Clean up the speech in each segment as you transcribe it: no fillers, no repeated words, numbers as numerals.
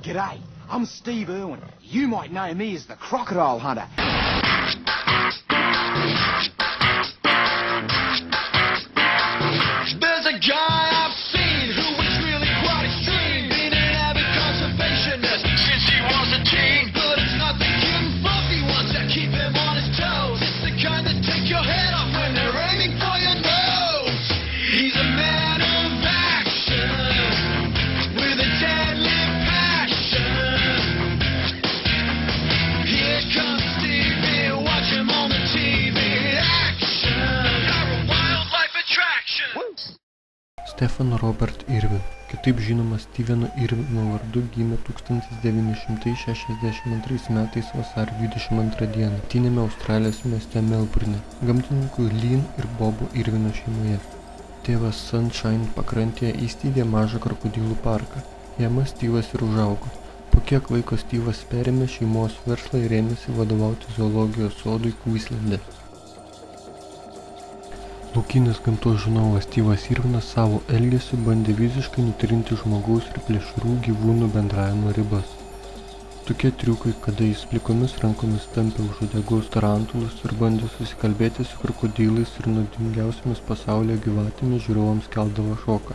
G'day, I'm Steve Irwin. You might know me as the Crocodile Hunter. There's a guy I've seen who was really quite extreme, been an avid conservationist since he was a teen. But it's not the cute and fluffy ones that keep him on his toes. It's the kind that take your head off when they're aiming for your nose. He's a man of action with a deadly passion. Here comes Stevie, watch him on the TV. Action, you're a wildlife attraction. Stephen Robert Irwin, kitaip žinomas Steveno Irvino vardu, gimė 1962 metais vasario 22 dieną rytiniame Australijos mieste Melburne, gamtininkų Lynn ir Bobo Irvino šeimoje. Tėvas Sunshine pakrantėje įsteigė mažą krokodilų parką. Jame Steve'as ir užaugo. Po kiek laiko Steve'as perėmė šeimos verslą ir ėmėsi vadovauti zoologijos sodui Queenslande. Laukinis gamtos žinovas Steve'as Irvinas savo elgesiu bandė visiškai nutrinti žmogaus ir plėšrių gyvūnų bendravimo ribas. Tokie triukai, kada jis plikomis rankomis tampė už uodegos tarantulus ir bandė susikalbėti su krokodilais ir nuodingiausiamis pasaulio gyvatėmis, žiūrovams keldavo šoką.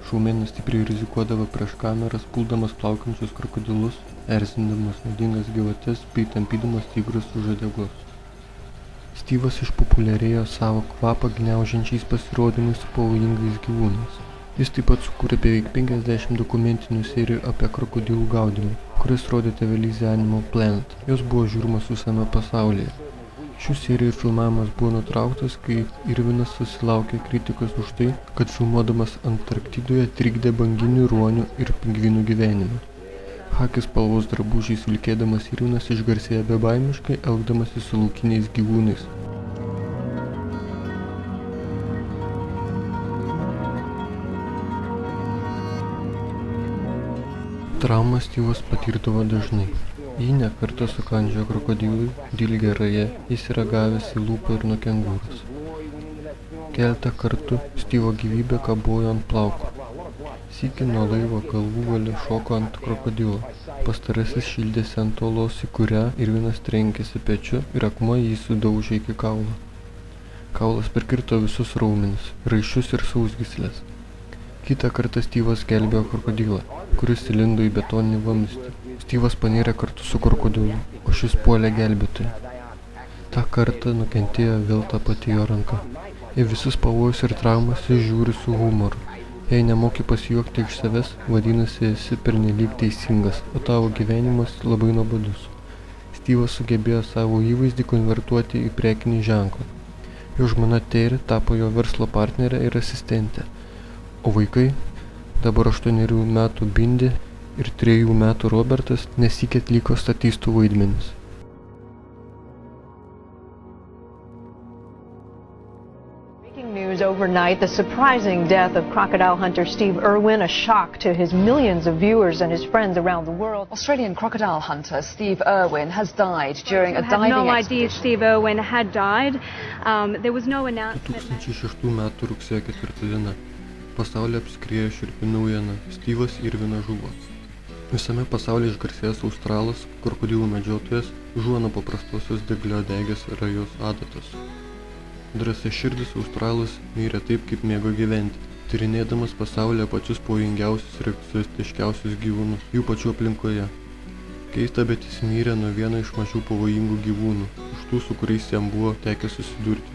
Šoumenis stipriai rizikuodavo prieš kameras, puldamas plaukiančius krokodilus, erzindamas nuodingas gyvates bei tampydamas tigrus už uodegos. Steve'as išpopuliarėjo savo kvapą gniaužiančiais pasirodymais su pavojingais gyvūnais. Jis taip pat sukūrė beveik 50 dokumentinių serijų apie krokodilų gaudymą, kuris rodė televiziją Animal Planet. Jos buvo žiūrimas visame pasaulyje. Šių serijų filmavimas buvo nutrauktas, kai Irvinas susilaukė kritikos už tai, kad filmuodamas Antarktidoje trikdė banginių, ruonių ir pingvinų gyvenimą. Chaki spalvos drabužiais vilkėdamas Irvinas išgarsėjo bebaimiškai elgdamasis su laukiniais gyvūnais. Traumas Steve'as patirdavo dažnai. Jį ne kartą sukandžiojo krokodilui, dilgė raja, jis yra gavęs į lūpą ir nuo kengūros. Keletą kartų Steve'o gyvybė kabojo ant plauko. Sykį nuo laivo galvūgalio šoko ant krokodilo. Pastarasis šildėsi ant uolos, į kurią Irvinas trenkėsi pečiu ir akmuo jį sudaužė iki kaulo. Kaulas perkirto visus raumenis, raiščius ir sausgyslės. Kitą kartą Steve'as gelbėjo krokodilą, kuris įlindo į betoninį vamzdį. Steve'as panėrė kartu su krokodilu, o šis puolė gelbėtojui. Ta kartą nukentėjo vėl ta pati jo ranka. Į visus pavojus ir traumas jis žiūri su humoru. Jei nemoki pasijuokti iš savęs, vadinasi esi pernelyg teisingas, o tavo gyvenimas labai nuobodus. Steve'as sugebėjo savo įvaizdį konvertuoti į prekinį ženklą. Jo žmona Terry tapo jo verslo partnerė ir asistentė. O vaikai, dabar 8 metų Bindi ir 3 metų Robertas, nesykį atliko statistų vaidmenis. News overnight, the surprising death of crocodile hunter Steve Irwin, a shock to his millions of viewers and his friends around the world. Australian crocodile hunter Steve Irwin has died during a diving expedition. I had no idea Steve Irwin had died. There was no announcement. 2006 metų rugsėjo 4 diena. Pasaulį apskriejo šiurpi naujiena. Steve'as Irvinas žuvo. Visame pasaulyje išgarsėjęs australas, krokodilų medžiotojas, žuvo nuo paprastosios dygliuodegės rajos adatos. Drąsiaširdis australas mirė taip, kaip mėgo gyventi, tyrinėdamas pasaulyje pačius pavojingiausius ir egzotiškiausius gyvūnus, jų pačių aplinkoje. Keista, bet jis mirė nuo vieno iš mažiau pavojingų gyvūnų, iš tų, su kuriais jam buvo tekę susidurti.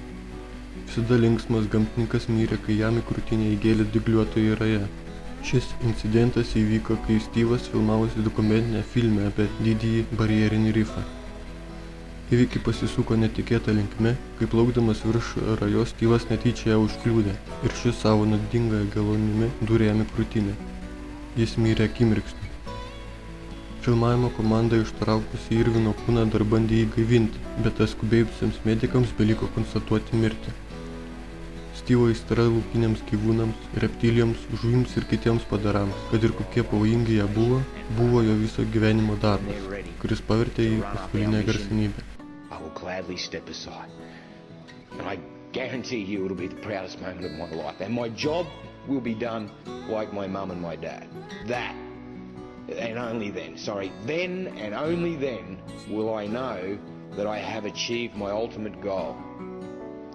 Visada linksmas gamtininkas mirė, kai jam į krūtinę įgėlė dygliuotoji raja. Šis incidentas įvyko, kai Steve'as filmavosi dokumentinę filmę apie didįjį barjerinį rifą. Įvykiai pasisuko netikėta linkme, kai plaukdamas virš rajos Steve'as netyčia ją užkliudė ir šis savo nuodinga galonimi dūrė jam į krūtinę. Jis mirė akimirksniu. Filmavimo komanda ištraukusi Irvino kūną dar bandė jį gaivinti, bet skubėjusiems medikams beliko konstatuoti mirtį. Steve'o aistra laukiniams gyvūnams, reptilijoms, žuvims ir kitiems padarams, kad ir kokie pavojingi jie buvo jo viso gyvenimo darbas, kuris pavertė jį pasaulinę garsenybę. I will gladly step aside. And I guarantee you it'll be the proudest moment of my life. And my job will be done like my mum and my dad. That and only then, then and only then will I know that I have achieved my ultimate goal.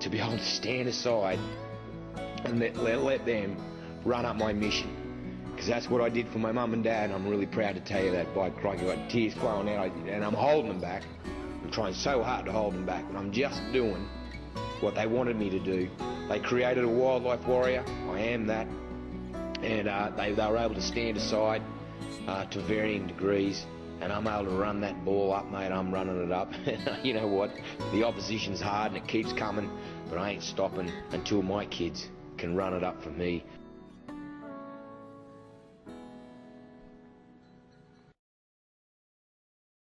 To be able to stand aside and let them run up my mission. Because that's what I did for my mum and dad, and I'm really proud to tell you that. By crikey, I've got tears flowing out, and I'm holding them back. I'm trying so hard to hold them back, but I'm just doing what they wanted me to do. They created a wildlife warrior. I am that. And they were able to stand aside to varying degrees, and I'm able to run that ball up, mate. I'm running it up. You know what? The opposition's hard and it keeps coming, but I ain't stopping until my kids can run it up for me.